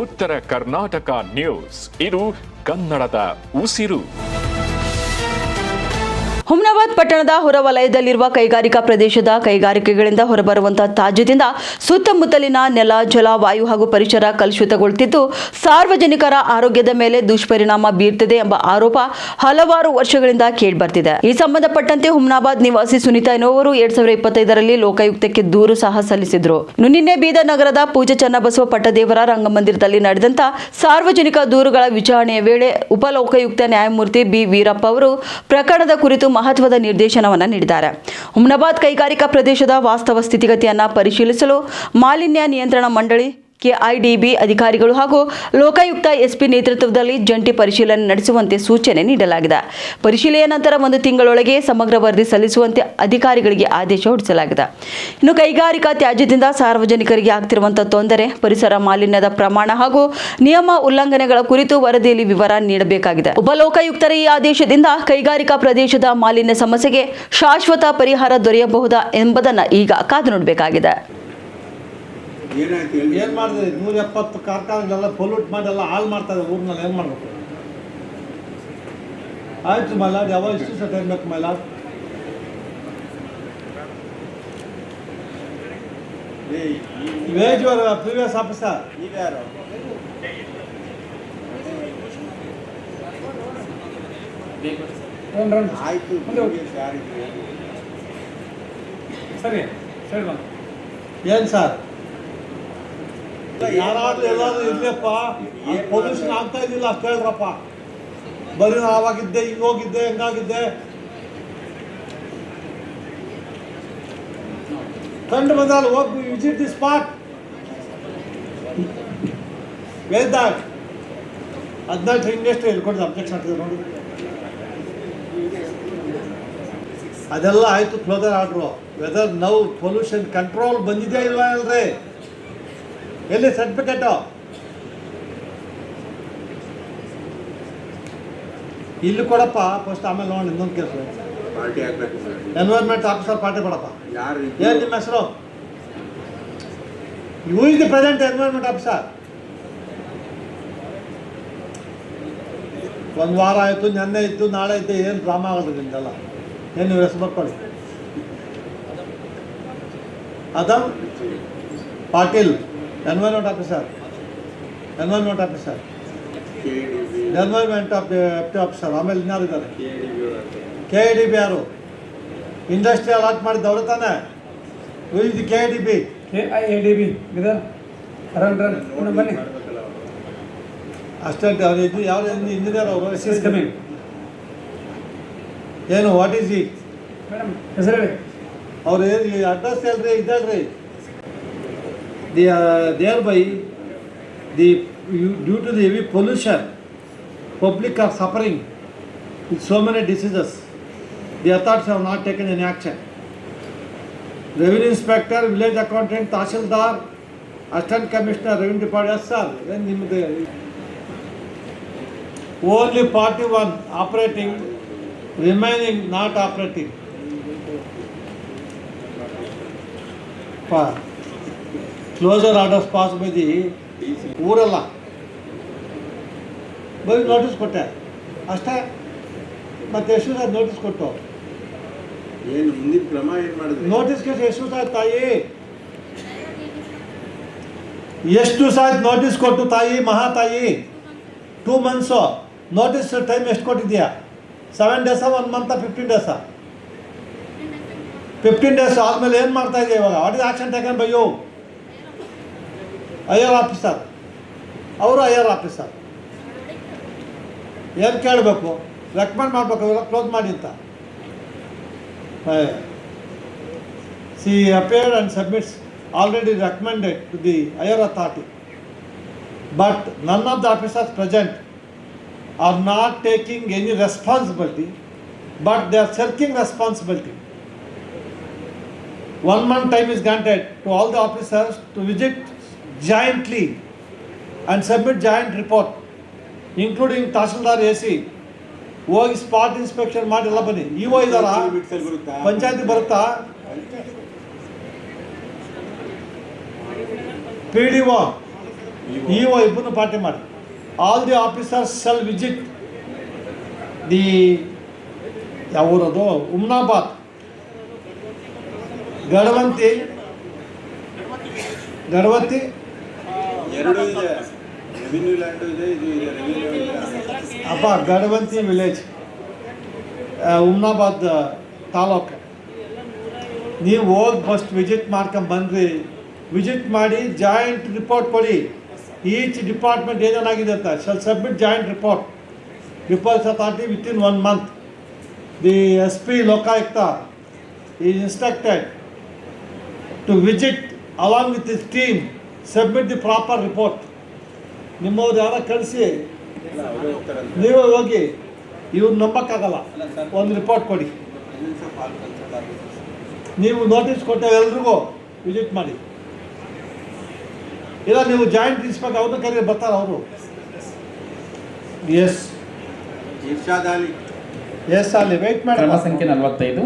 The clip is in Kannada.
ಉತ್ತರ ಕರ್ನಾಟಕ ನ್ಯೂಸ್, ಇದು ಕನ್ನಡದ ಉಸಿರು. ಹುಮ್ನಾಬಾದ್ ಪಟ್ಟಣದ ಹೊರವಲಯದಲ್ಲಿರುವ ಕೈಗಾರಿಕಾ ಪ್ರದೇಶದ ಕೈಗಾರಿಕೆಗಳಿಂದ ಹೊರಬರುವಂತಹ ತ್ಯಾಜ್ಯದಿಂದ ಸುತ್ತಮುತ್ತಲಿನ ನೆಲ, ಜಲ, ವಾಯು ಹಾಗೂ ಪರಿಸರ ಕಲುಷಿತಗೊಳ್ಳುತ್ತಿದ್ದು ಸಾರ್ವಜನಿಕರ ಆರೋಗ್ಯದ ಮೇಲೆ ದುಷ್ಪರಿಣಾಮ ಬೀರುತ್ತದೆ ಎಂಬ ಆರೋಪ ಹಲವಾರು ವರ್ಷಗಳಿಂದ ಕೇಳಿಬರ್ತಿದೆ. ಈ ಸಂಬಂಧಪಟ್ಟಂತೆ ಹುಮ್ನಾಬಾದ್ ನಿವಾಸಿ ಸುನೀತಾ ಎನ್ನುವರು 2025ರಲ್ಲಿ ಲೋಕಾಯುಕ್ತಕ್ಕೆ ದೂರು ಸಹ ಸಲ್ಲಿಸಿದ್ರು. ನಿನ್ನೆ ಬೀದರ್ ನಗರದ ಪೂಜ್ಯ ಚನ್ನಬಸವ ಪಟ್ಟದೇವರ ರಂಗಮಂದಿರದಲ್ಲಿ ನಡೆದಂತ ಸಾರ್ವಜನಿಕ ದೂರುಗಳ ವಿಚಾರಣೆಯ ವೇಳೆ ಉಪಲೋಕಾಯುಕ್ತ ನ್ಯಾಯಮೂರ್ತಿ ಬಿ ವೀರಪ್ಪ ಅವರು ಪ್ರಕರಣದ ಕುರಿತು ಮಹತ್ವದ ನಿರ್ದೇಶನವನ್ನು ನೀಡಿದ್ದಾರೆ. ಹುಮ್ನಾಬಾದ್ ಕೈಗಾರಿಕಾ ಪ್ರದೇಶದ ವಾಸ್ತವ ಸ್ಥಿತಿಗತಿಯನ್ನು ಪರಿಶೀಲಿಸಲು ಮಾಲಿನ್ಯ ನಿಯಂತ್ರಣ ಮಂಡಳಿ, ಕೆಐಡಿಬಿ ಅಧಿಕಾರಿಗಳು ಹಾಗೂ ಲೋಕಾಯುಕ್ತ ಎಸ್ಪಿ ನೇತೃತ್ವದಲ್ಲಿ ಜಂಟಿ ಪರಿಶೀಲನೆ ನಡೆಸುವಂತೆ ಸೂಚನೆ ನೀಡಲಾಗಿದೆ. ಪರಿಶೀಲನೆಯ ನಂತರ 1 ತಿಂಗಳೊಳಗೆ ಸಮಗ್ರ ವರದಿ ಸಲ್ಲಿಸುವಂತೆ ಅಧಿಕಾರಿಗಳಿಗೆ ಆದೇಶ ಹೊರಡಿಸಲಾಗಿದೆ. ಇನ್ನು ಕೈಗಾರಿಕಾ ತ್ಯಾಜ್ಯದಿಂದ ಸಾರ್ವಜನಿಕರಿಗೆ ಆಗ್ತಿರುವಂತಹ ತೊಂದರೆ, ಪರಿಸರ ಮಾಲಿನ್ಯದ ಪ್ರಮಾಣ ಹಾಗೂ ನಿಯಮ ಉಲ್ಲಂಘನೆಗಳ ಕುರಿತು ವರದಿಯಲ್ಲಿ ವಿವರ ನೀಡಬೇಕಾಗಿದೆ. ಉಪಲೋಕಾಯುಕ್ತರ ಈ ಆದೇಶದಿಂದ ಕೈಗಾರಿಕಾ ಪ್ರದೇಶದ ಮಾಲಿನ್ಯ ಸಮಸ್ಯೆಗೆ ಶಾಶ್ವತ ಪರಿಹಾರ ದೊರೆಯಬಹುದಾ ಎಂಬುದನ್ನು ಈಗ ಕಾದು ನೋಡಬೇಕಾಗಿದೆ. ಏನು ಮಾಡಿದೆ? 170 ಕಾರ್ಖಾನೆಗಳೆಲ್ಲ ಪೊಲ್ಯೂಟ್ ಮಾಡಿ ಎಲ್ಲ ಹಾಳು ಮಾಡ್ತಾರೆ ಊರಿನಲ್ಲಿ. ಏನು ಮಾಡಬೇಕು? ಆಯ್ತು ಮೈಲಾಡ್, ಯಾವಾಗ ಇಷ್ಟು ಸೆಟ್ ಬೇಕು ಮೈಲಾಡ್? ವೇಜ್ ಅವರ ಪ್ರೀವಿಯಸ್ ಆಫೀಸರ್ ಆಯ್ತು. ಸರಿ ಸರಿ ಏನು ಸರ್, ಯಾರಾದ್ರೂ ಎಲ್ಲಾದ್ರೂ ಇರ್ಲಿಯಪ್ಪ, ಪೊಲ್ಯೂಷನ್ ಆಗ್ತಾ ಇದ್ದಿಲ್ಲ ಅಷ್ಟು ಹೇಳ್ರಪ್ಪ. ಬರೀ ಆವಾಗಿದ್ದೆ, ಈಗ ಹೋಗಿದ್ದೆ, ಹೆಂಗಾಗಿದ್ದೆ ಕಂಡು ಬಂದಾಗ ಹೋಗಿ ವಿಸಿಟ್ ದಿ ಸ್ಪಾಟ್. ವೇದಾಟ್ 18 ಇಂಡಸ್ಟ್ರಿ ಹೇಳ್ಕೊಡ್ದು ಅಬ್ಜೆಕ್ಷನ್ ಆಗ್ತದೆ ನೋಡಿ. ಅದೆಲ್ಲ ಆಯಿತು, closure order. Whether now pollution control ಬಂದಿದೆಯಾ ಇಲ್ವಾ ಅಲ್ರಿ? ಎಲ್ಲಿ ಸರ್ಟಿಫಿಕೇಟು? ಇಲ್ಲಿ ಕೊಡಪ್ಪ ಫಸ್ಟ್, ಆಮೇಲೆ ನೋಡಿ ಇನ್ನೊಂದು ಕೆಲಸ. ಎನ್ವೈರ್ಮೆಂಟ್ ಆಫೀಸರ್ ಪಾರ್ಟಿ ಕೊಡಪ್ಪ. ಏನು ನಿಮ್ಮ ಹೆಸರು? You is the present environment officer. 1 ವಾರ ಆಯಿತು, ನೆನ್ನೆ ಇತ್ತು, ನಾಳೆ ಇತ್ತು, ಏನು ಡ್ರಾಮಾ ಆಗೋದು ನಿಮ್ದೆಲ್ಲ. ಏನು ನೀವು ಹೆಸರು ಬರ್ಕೊಳ್ಳಿ. Adam Patil, environment officer. Environment officer, environment officer. ಆಮೇಲೆ ಇನ್ಯಾರು ಇದ್ದಾರೆ? ಕೆಐಡಿಬಿ. ಯಾರು? ಇಂಡಸ್ಟ್ರಿ ಅಲಾಟ್ ಮಾಡಿದ್ದವ್ರು ತಾನೆ? ಇದು ಕೆಐಡಿಬಿ. ಕೆಐಡಿಬಿ ಬನ್ನಿ. ಅಷ್ಟೇ ಅವ್ರು ಇದು ಯಾವ ಇಂಜಿನಿಯರ್ ಅವರು? ಏನು ವಾಟ್ ಈಸ್ ಈ ಹೆಸರು? ಅವ್ರು ಅಡ್ರೆಸ್ ಹೇಳ್ರಿ, ಇದಲ್ರಿ. Thereby, due to the heavy pollution, public are suffering with so many diseases. The authorities have not taken any action. Revenue Inspector, Village Accountant, Tahsildar, Assistant Commissioner, Revenue Department. Yes, sir. Only 41 operating, remaining not operating. Closure orders pass by the ಊರಲ್ಲ, ಬರೀ ನೋಟಿಸ್ ಕೊಟ್ಟೆ ಅಷ್ಟೇ. ಮತ್ತೆ ಎಷ್ಟು ಸಾರಿ ನೋಟಿಸ್ ಕೊಟ್ಟು? ಏನು ಮುಂದಿನ ಕ್ರಮ ಏನು ಮಾಡಿದ್ರಿ? ನೋಟಿಸ್ ಕೇಸ್ ಎಷ್ಟು ಸಾರಿ ತಾಯಿ? ಎಷ್ಟು ಸಾರಿ ನೋಟಿಸ್ ಕೊಟ್ಟು ತಾಯಿ, ಮಹಾತಾಯಿ? 2 months ನೋಟಿಸ್ ಟೈಮ್ ಎಷ್ಟು ಕೊಟ್ಟಿದ್ಯಾ? 7 days, 1 month, 15 days? 15 days ಆದಮೇಲೆ ಏನು ಮಾಡ್ತಾ ಇದೆಯಾ ಇವಾಗ? What is action taken by you? IR officer ಅವರು, ಐಆರ್ ಆಫೀಸರ್ ಏನು ಕೇಳಬೇಕು? ರೆಕಮೆಂಡ್ ಮಾಡಬೇಕು, ಇವಾಗ ಕ್ಲೋಸ್ ಮಾಡಿ ಅಂತ. See appeared and submits already recommended to the IR authority, but none of the officers present are not taking any responsibility, but they are shirking responsibility. 1 month time is granted to all the officers to visit jointly and submit joint report, including Tahsildar AC. ಹೋಗಿ ಸ್ಪಾಟ್ ಇನ್ಸ್ಪೆಕ್ಷನ್ ಮಾಡಿ ಎಲ್ಲ ಬನ್ನಿ. ಇಒ ಇದಾರ? ಪಂಚಾಯತಿ ಬರುತ್ತಾ? PDO EO ಇಬ್ಬರನ್ನು ಪಾರ್ಟಿ ಮಾಡಿ. All the officers shall visit the ಯಾವೂರದು ಉಮ್ನಾಬಾದ್, ಗಡವಂತಿ ಎರಡು ಇದೆ, ರೆವಿನ್ಯೂ ಲ್ಯಾಂಡು ಇದೆ, ಇದು ಇದೆ, ರೆವಿನ್ಯೂ ಇದೆ. ಅಪ್ಪ ಗಡವಂತಿ ವಿಲೇಜ್, ಉಮ್ನಾಬಾದ್ ತಾಲೂಕು. ನೀವು ಹೋಗಿ ಫಸ್ಟ್ ವಿಸಿಟ್ ಮಾಡ್ಕೊಂಬಂದ್ರಿ. ವಿಸಿಟ್ ಮಾಡಿ ಜಾಯಿಂಟ್ ರಿಪೋರ್ಟ್ ಕೊಡಿ. ಈಚ್ ಡಿಪಾರ್ಟ್ಮೆಂಟ್ ಏನೇನಾಗಿದೆ ಅಂತ shall submit joint report. Peoples authority within 1 month. The SP Lokayukta is instructed to visit along with his team, submit the proper report. ನಿಮ್ಮವ್ರು ಯಾರ ಕಳಿಸಿ ಇಲ್ಲ, ಅವ್ರು ಹೋಗ್ತಾರಂತೆ. ನೀವೇ ಹೋಗಿ, ಇವ್ರು ನಂಬಕ್ಕಾಗಲ್ಲ. ಒಂದು ರಿಪೋರ್ಟ್ ಕೊಡಿ. ನೀವು ನೋಟಿಸ್ ಕೊಟ್ಟರೆ ಎಲ್ರಿಗೂ ವಿಸಿಟ್ ಮಾಡಿ. ಇಲ್ಲ ನೀವು ಜಾಯಿಂಟ್ ಇನ್ಸ್ಪೆಕ್ಟರ್ ಅವ್ರನ್ನ ಕರೀರಿ, ಬರ್ತಾರೆ ಅವರು. ಎಸ್ ಇರ್ಷಾದ್ ಅಲಿ ಎಸ್ ಅಲ್ಲಿ ವೆಯ್ಟ್ ಮಾಡಿ. ಕ್ರಮ ಸಂಖ್ಯೆ 45